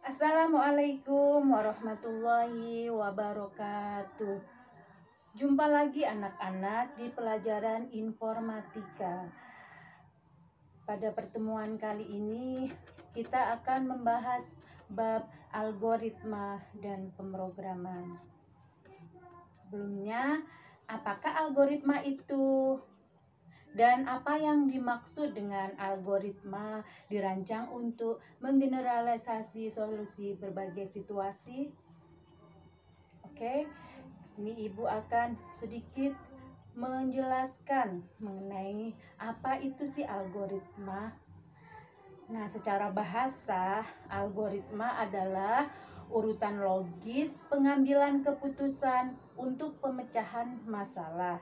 Assalamualaikum warahmatullahi wabarakatuh. Jumpa lagi anak-anak di pelajaran informatika. Pada pertemuan kali ini kita akan membahas bab algoritma dan pemrograman. Sebelumnya, apakah algoritma itu? Dan apa yang dimaksud dengan algoritma dirancang untuk menggeneralisasi solusi berbagai situasi? Oke, di sini Ibu akan sedikit menjelaskan mengenai apa itu sih algoritma. Nah, secara bahasa, algoritma adalah urutan logis pengambilan keputusan untuk pemecahan masalah.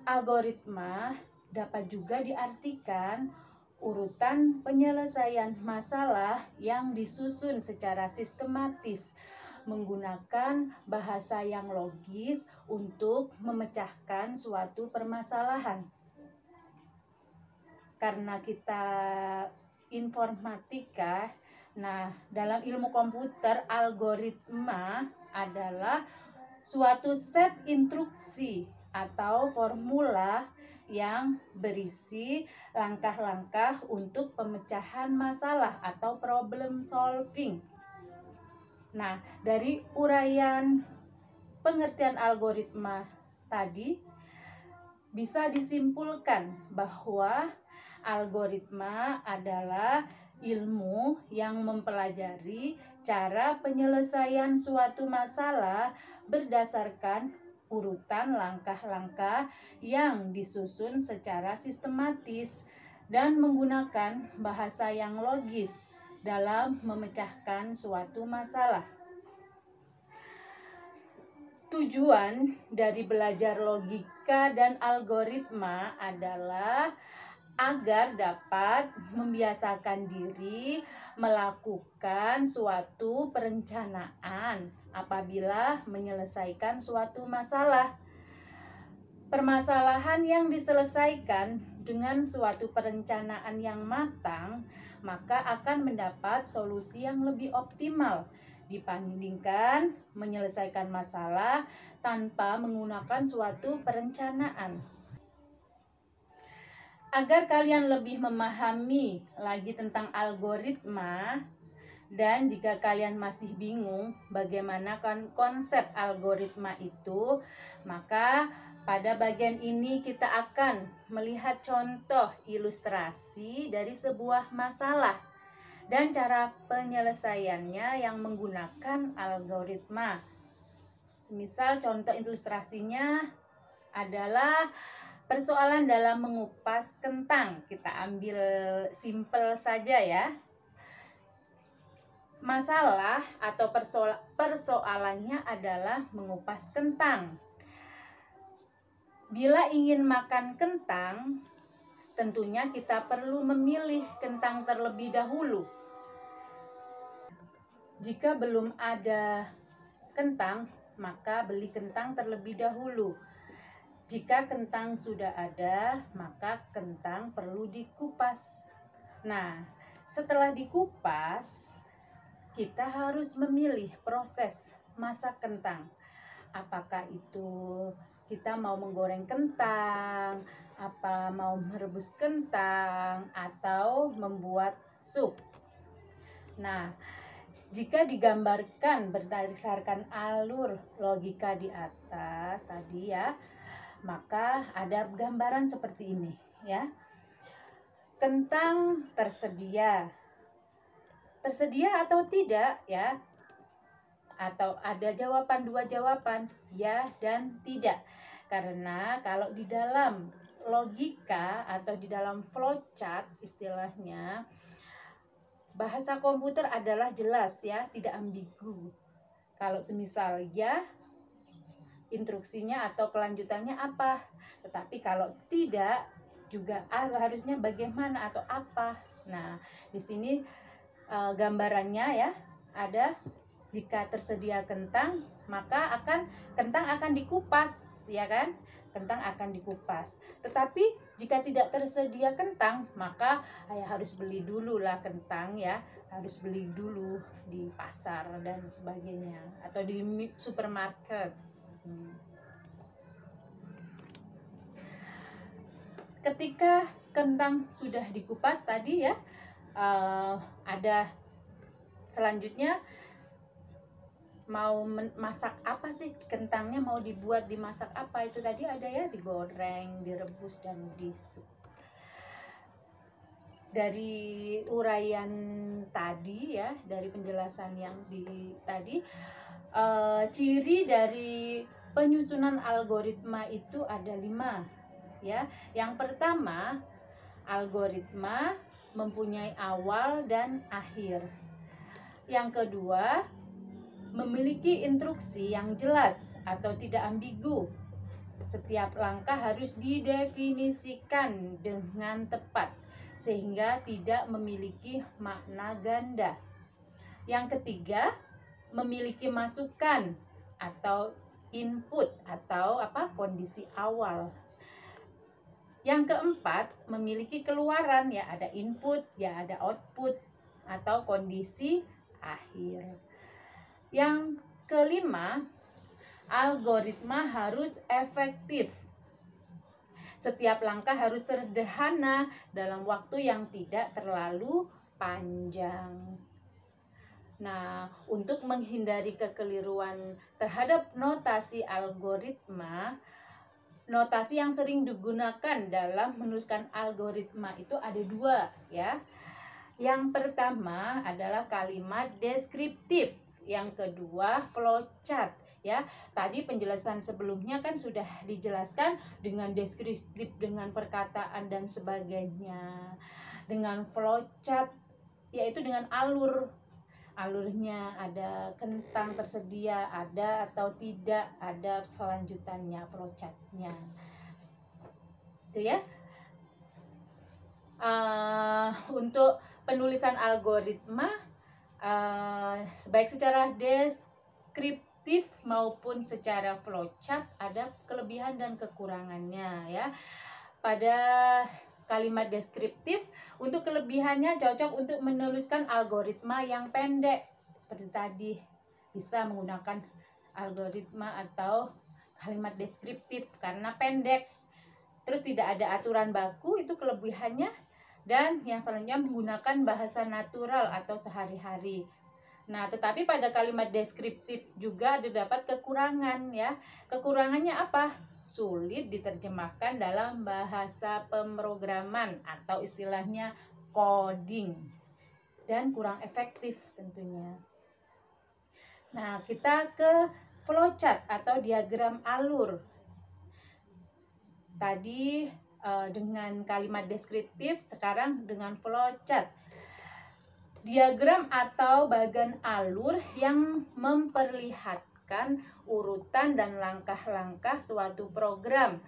Algoritma dapat juga diartikan urutan penyelesaian masalah yang disusun secara sistematis menggunakan bahasa yang logis untuk memecahkan suatu permasalahan. Karena kita informatika, nah dalam ilmu komputer algoritma adalah suatu set instruksi atau formula yang berisi langkah-langkah untuk pemecahan masalah atau problem solving. Nah, dari uraian pengertian algoritma tadi bisa disimpulkan bahwa algoritma adalah ilmu yang mempelajari cara penyelesaian suatu masalah berdasarkan urutan langkah-langkah yang disusun secara sistematis dan menggunakan bahasa yang logis dalam memecahkan suatu masalah. Tujuan dari belajar logika dan algoritma adalah agar dapat membiasakan diri melakukan suatu perencanaan apabila menyelesaikan suatu masalah. Permasalahan yang diselesaikan dengan suatu perencanaan yang matang, maka akan mendapat solusi yang lebih optimal dibandingkan menyelesaikan masalah tanpa menggunakan suatu perencanaan. Agar kalian lebih memahami lagi tentang algoritma, dan jika kalian masih bingung bagaimana konsep algoritma itu, maka pada bagian ini kita akan melihat contoh ilustrasi dari sebuah masalah dan cara penyelesaiannya yang menggunakan algoritma. Semisal contoh ilustrasinya adalah persoalan dalam mengupas kentang. Kita ambil simple saja ya. Masalah atau persoalannya adalah mengupas kentang. Bila ingin makan kentang, tentunya kita perlu memilih kentang terlebih dahulu. Jika belum ada kentang, maka beli kentang terlebih dahulu. Jika kentang sudah ada, maka kentang perlu dikupas. Nah, setelah dikupas, kita harus memilih proses masak kentang. Apakah itu kita mau menggoreng kentang, mau merebus kentang, atau membuat sup. Nah, jika digambarkan berdasarkan alur logika di atas tadi ya, maka ada gambaran seperti ini ya. Kentang tersedia. Tersedia atau tidak ya? Atau ada jawaban, dua jawaban, ya dan tidak. Karena kalau di dalam logika atau di dalam flowchart istilahnya, bahasa komputer adalah jelas ya, tidak ambigu. Kalau semisal ya, instruksinya atau kelanjutannya apa. Tetapi kalau tidak, juga harusnya bagaimana atau apa. Nah, di sini gambarannya ya, ada jika tersedia kentang, maka kentang akan dikupas, ya kan? kentang akan dikupas. Tetapi jika tidak tersedia kentang, maka ayah harus beli dulu lah kentang ya, harus beli dulu di pasar dan sebagainya atau di supermarket. Ketika kentang sudah dikupas tadi ya, ada selanjutnya mau masak apa sih kentangnya, mau dimasak apa, itu tadi ada ya, digoreng, direbus, dan disup. Dari uraian tadi ya, dari penjelasan yang tadi, ciri dari penyusunan algoritma itu ada 5 ya. Yang pertama, algoritma mempunyai awal dan akhir. Yang kedua, memiliki instruksi yang jelas atau tidak ambigu. Setiap langkah harus didefinisikan dengan tepat sehingga tidak memiliki makna ganda. Yang ketiga, memiliki masukan atau input atau kondisi awal. Yang keempat, memiliki keluaran, ya ada input, ya ada output atau kondisi akhir. Yang kelima, algoritma harus efektif. Setiap langkah harus sederhana dalam waktu yang tidak terlalu panjang. Nah, untuk menghindari kekeliruan terhadap notasi algoritma, notasi yang sering digunakan dalam menuliskan algoritma itu ada 2 ya. Yang pertama adalah kalimat deskriptif, yang kedua flowchart ya. Tadi penjelasan sebelumnya kan sudah dijelaskan dengan deskriptif, dengan perkataan dan sebagainya. Dengan flowchart yaitu dengan alurnya, ada kentang tersedia, ada atau tidak, ada selanjutannya, flowchartnya itu ya. Untuk penulisan algoritma, baik secara deskriptif maupun secara flowchart, ada kelebihan dan kekurangannya ya. Pada kalimat deskriptif, untuk kelebihannya cocok untuk menuliskan algoritma yang pendek seperti tadi, bisa menggunakan algoritma atau kalimat deskriptif karena pendek, terus tidak ada aturan baku, itu kelebihannya. Dan yang selanjutnya menggunakan bahasa natural atau sehari-hari. Nah, tetapi pada kalimat deskriptif juga terdapat kekurangan ya. Kekurangannya apa? Sulit diterjemahkan dalam bahasa pemrograman atau istilahnya coding, dan kurang efektif tentunya. Nah, kita ke flowchart atau diagram alur. Tadi dengan kalimat deskriptif, sekarang dengan flowchart. Diagram atau bagan alur yang memperlihatkan urutan dan langkah-langkah suatu program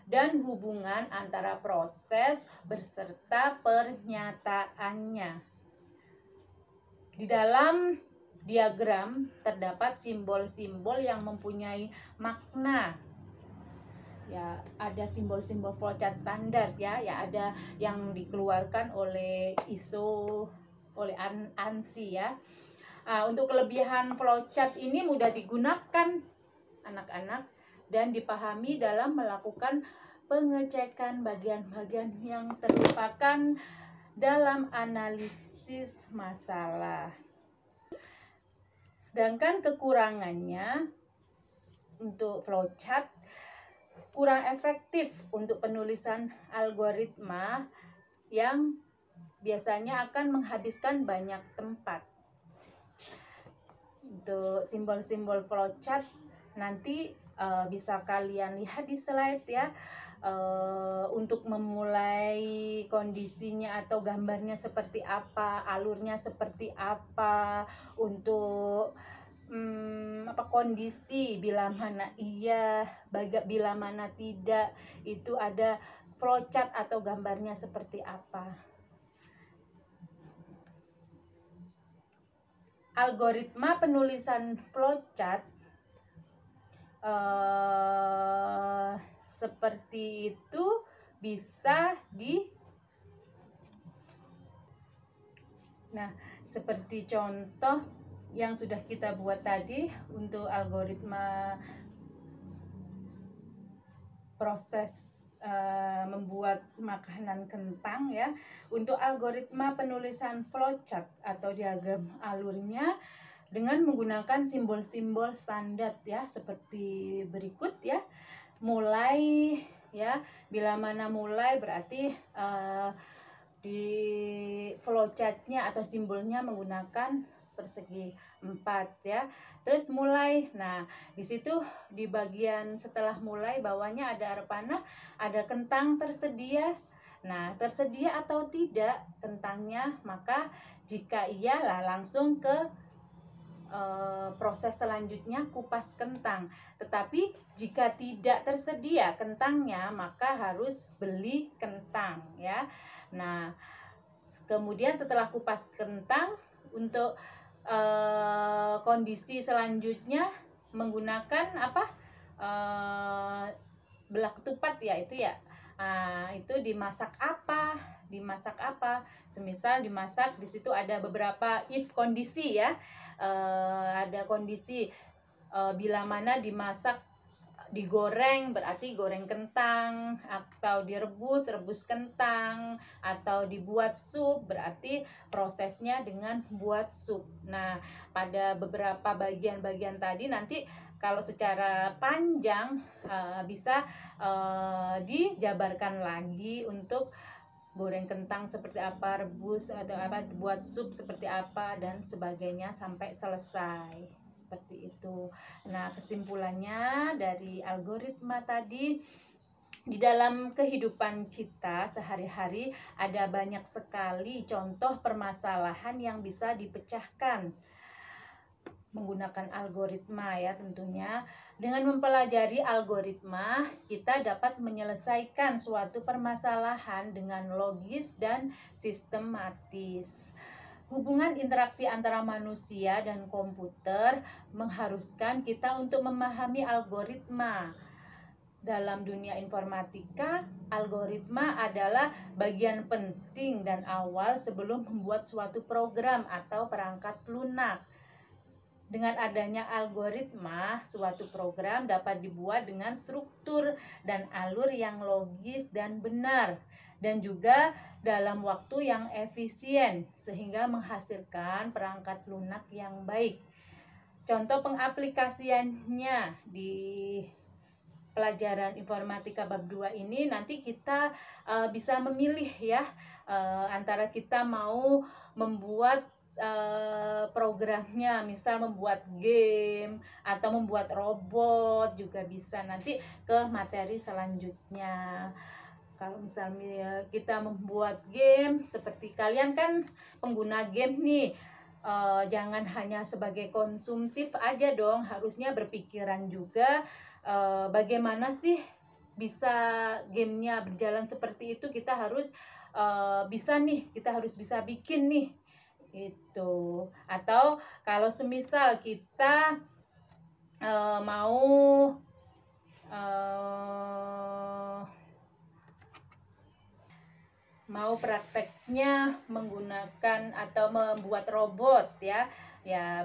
dan hubungan antara proses beserta pernyataannya. Di dalam diagram terdapat simbol-simbol yang mempunyai makna. Ya, ada simbol-simbol flowchart standar ya, ada yang dikeluarkan oleh ISO, oleh ANSI ya. Untuk kelebihan flowchart ini mudah digunakan anak-anak dan dipahami dalam melakukan pengecekan bagian-bagian yang terlupakan dalam analisis masalah. Sedangkan kekurangannya untuk flowchart, kurang efektif untuk penulisan algoritma yang biasanya akan menghabiskan banyak tempat. Untuk simbol-simbol flowchart nanti bisa kalian lihat di slide ya. Untuk memulai kondisinya atau gambarnya seperti apa, alurnya seperti apa, untuk kondisi bila mana iya, bila mana tidak, itu ada flowchart atau gambarnya seperti apa. Algoritma penulisan flowchart seperti itu bisa Nah, seperti contoh yang sudah kita buat tadi untuk algoritma proses membuat makanan kentang ya. Untuk algoritma penulisan flowchart atau diagram alurnya dengan menggunakan simbol-simbol standar ya, seperti berikut ya. Mulai ya, bila mana mulai berarti di flowchartnya atau simbolnya menggunakan persegi 4 ya. Terus mulai, nah di situ di bagian setelah mulai bawahnya ada arpana, ada kentang tersedia. Nah, tersedia atau tidak kentangnya, maka jika iyalah langsung ke proses selanjutnya kupas kentang. Tetapi jika tidak tersedia kentangnya, maka harus beli kentang ya. Nah, kemudian setelah kupas kentang, untuk kondisi selanjutnya menggunakan apa? Belah ketupat ya, itu ya. Itu dimasak apa? Dimasak apa? Semisal dimasak, di situ ada beberapa if kondisi ya. Ada kondisi bila mana dimasak, digoreng berarti goreng kentang, atau direbus, rebus kentang, atau dibuat sup berarti prosesnya dengan buat sup. Nah, pada beberapa bagian-bagian tadi nanti kalau secara panjang bisa dijabarkan lagi untuk goreng kentang seperti apa, rebus atau apa, buat sup seperti apa dan sebagainya sampai selesai. Seperti itu. Nah, kesimpulannya dari algoritma tadi, di dalam kehidupan kita sehari-hari ada banyak sekali contoh permasalahan yang bisa dipecahkan menggunakan algoritma ya tentunya. Dengan mempelajari algoritma, kita dapat menyelesaikan suatu permasalahan dengan logis dan sistematis. Hubungan interaksi antara manusia dan komputer mengharuskan kita untuk memahami algoritma. Dalam dunia informatika, algoritma adalah bagian penting dan awal sebelum membuat suatu program atau perangkat lunak. Dengan adanya algoritma, suatu program dapat dibuat dengan struktur dan alur yang logis dan benar, dan juga dalam waktu yang efisien, sehingga menghasilkan perangkat lunak yang baik. Contoh pengaplikasiannya di pelajaran informatika bab 2 ini, nanti kita bisa memilih ya, antara kita mau membuat programnya, misal membuat game atau membuat robot juga bisa nanti ke materi selanjutnya. Kalau misalnya kita membuat game, seperti kalian kan pengguna game nih, jangan hanya sebagai konsumtif aja dong, harusnya berpikiran juga bagaimana sih bisa gamenya berjalan seperti itu. Kita harus kita harus bisa bikin nih itu. Atau kalau semisal kita mau prakteknya menggunakan atau membuat robot ya,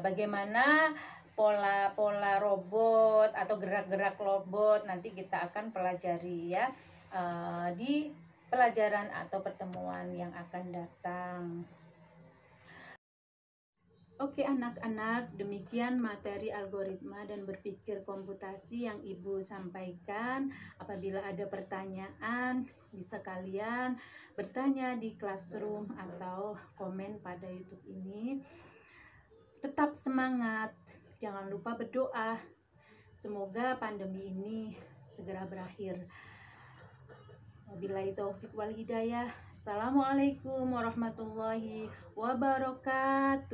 bagaimana pola robot atau gerak-gerak robot nanti kita akan pelajari ya di pelajaran atau pertemuan yang akan datang. Oke anak-anak, demikian materi algoritma dan berpikir komputasi yang Ibu sampaikan. Apabila ada pertanyaan, bisa kalian bertanya di classroom atau komen pada YouTube ini. Tetap semangat, jangan lupa berdoa. Semoga pandemi ini segera berakhir. Wabillahi taufiq wal hidayah. Assalamualaikum warahmatullahi wabarakatuh.